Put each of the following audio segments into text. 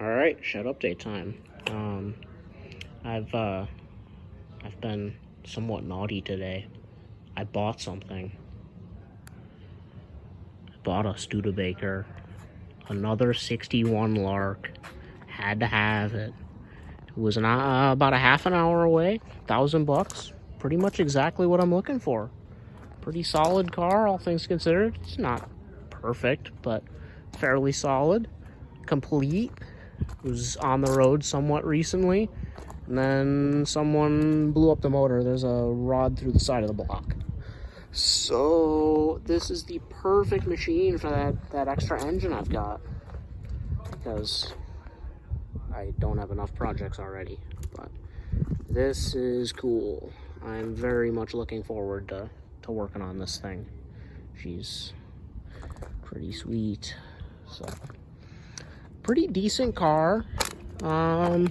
Alright, shed update time. I've been somewhat naughty today. I bought something. I bought a Studebaker. Another 61 Lark. Had to have it. It was about a half an hour away. $1,000. Pretty much exactly what I'm looking for. Pretty solid car, all things considered. It's not perfect, but fairly solid. Complete. Was on the road somewhat recently, and then someone blew up the motor. There's a rod through the side of the block. So this is the perfect machine for that extra engine I've got, because I don't have enough projects already. But this is cool. I'm very much looking forward to working on this thing. She's pretty sweet. So pretty decent car, in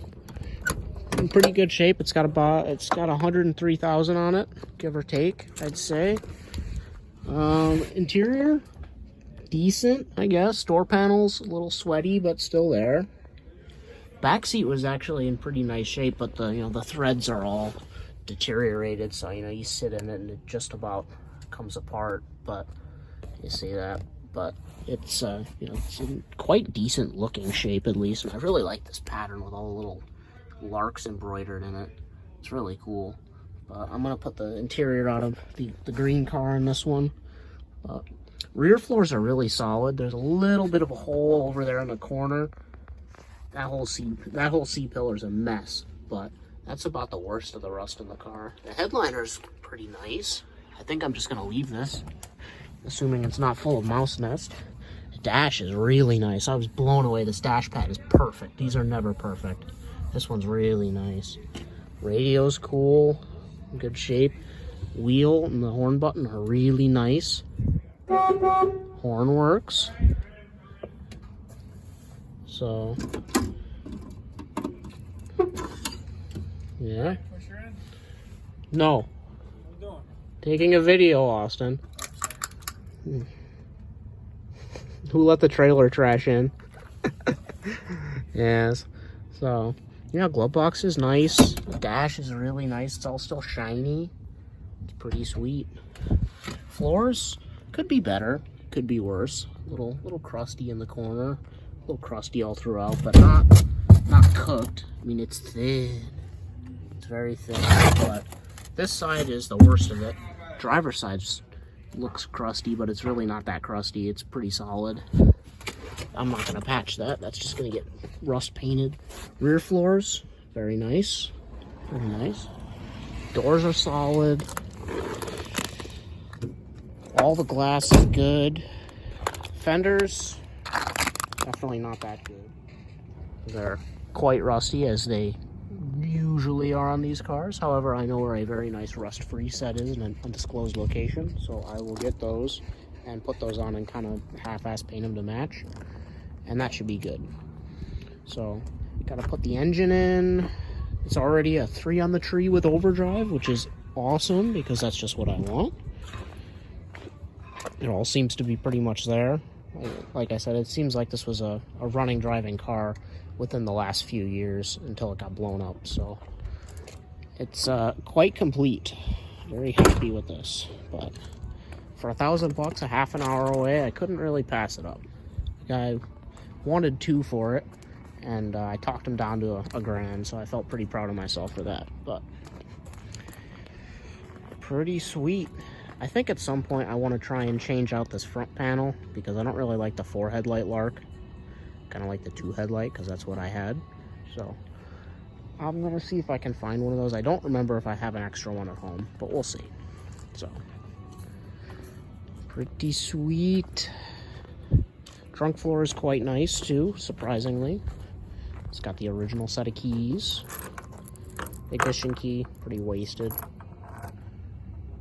pretty good shape. It's got 103,000 on it, give or take, I'd say. Interior, decent, I guess. Door panels, a little sweaty, but still there. Back seat was actually in pretty nice shape, but the threads are all deteriorated, so you sit in it and it just about comes apart. But you see that. But it's it's in quite decent looking shape, at least, and I really like this pattern with all the little larks embroidered in it. It's really cool. But I'm gonna put the interior out of the green car in this one. Rear floors are really solid. There's a little bit of a hole over there in the corner. That whole C pillar is a mess, but that's about the worst of the rust in the car. The headliner's pretty nice. I think I'm just gonna leave this, assuming it's not full of mouse nest. The dash is really nice. I was blown away. This dash pad is perfect. These are never perfect. This one's really nice. Radio's cool, in good shape. Wheel and the horn button are really nice. Horn works. So, yeah. No. Taking a video, Austin. Who let the trailer trash in? Yes. So, glove box is nice. The dash is really nice. It's all still shiny. It's pretty sweet. Floors could be better. Could be worse. A little crusty in the corner. A little crusty all throughout, but not cooked. I mean, it's thin. It's very thin. But this side is the worst of it. Driver's side looks crusty, but it's really not that crusty. It's pretty solid. I'm not gonna patch that. That's just gonna get rust painted. Rear floors, very nice. Very nice. Doors are solid. All the glass is good. Fenders, definitely not that good. They're quite rusty, as they usually are on these cars. However, I know where a very nice rust-free set is in an undisclosed location, so I will get those and put those on and kind of half-ass paint them to match, and that should be good. So, gotta put the engine in. It's already a 3 on the tree with overdrive, which is awesome, because that's just what I want. It all seems to be pretty much there. Like I said, it seems like this was a running, driving car within the last few years until it got blown up. So it's quite complete. Very happy with this. But for $1,000, a half an hour away, I couldn't really pass it up. I wanted $2 for it, and I talked him down to a grand, so I felt pretty proud of myself for that. But pretty sweet. I think at some point I want to try and change out this front panel, because I don't really like the 4 headlight Lark. Kind of like the 2 headlight, because that's what I had. So I'm going to see if I can find one of those. I don't remember if I have an extra one at home, but we'll see. So, pretty sweet. Trunk floor is quite nice too, surprisingly. It's got the original set of keys. Ignition key, pretty wasted.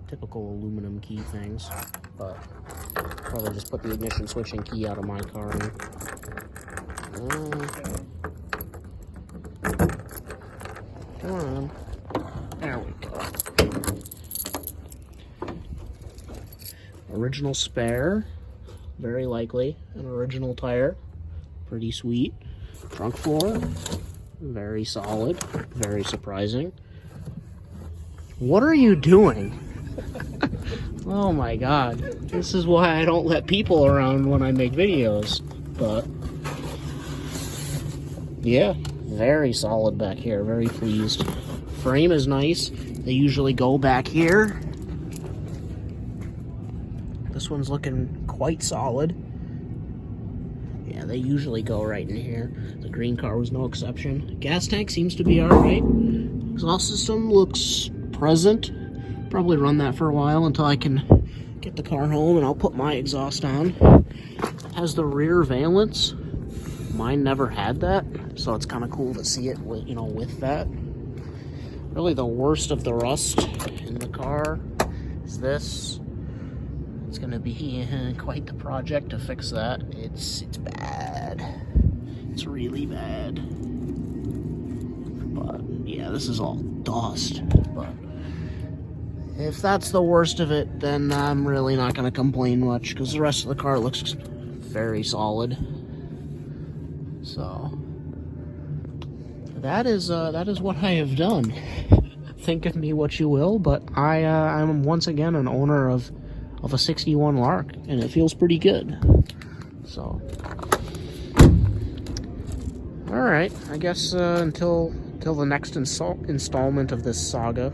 Typical aluminum key things, but probably just put the ignition switch and key out of my car. Come on. There we go. Original spare, very likely. An original tire, pretty sweet. Trunk floor, very solid, very surprising. What are you doing? Oh my god. This is why I don't let people around when I make videos. But yeah, very solid back here, very pleased. Frame is nice. They usually go back here. This one's looking quite solid. Yeah, they usually go right in here. The green car was no exception. Gas tank seems to be alright. Exhaust system looks present. Probably run that for a while until I can get the car home and I'll put my exhaust on. Has the rear valance. Mine never had that, so it's kind of cool to see it with, with that. Really the worst of the rust in the car is this. It's gonna be quite the project to fix that. It's bad. It's really bad. But yeah, this is all dust. But if that's the worst of it, then I'm really not gonna complain much because the rest of the car looks very solid. So that is what I have done. Think of me what you will, but I'm once again an owner of a 61 Lark, and it feels pretty good. So, all right, I guess until the next installment of this saga,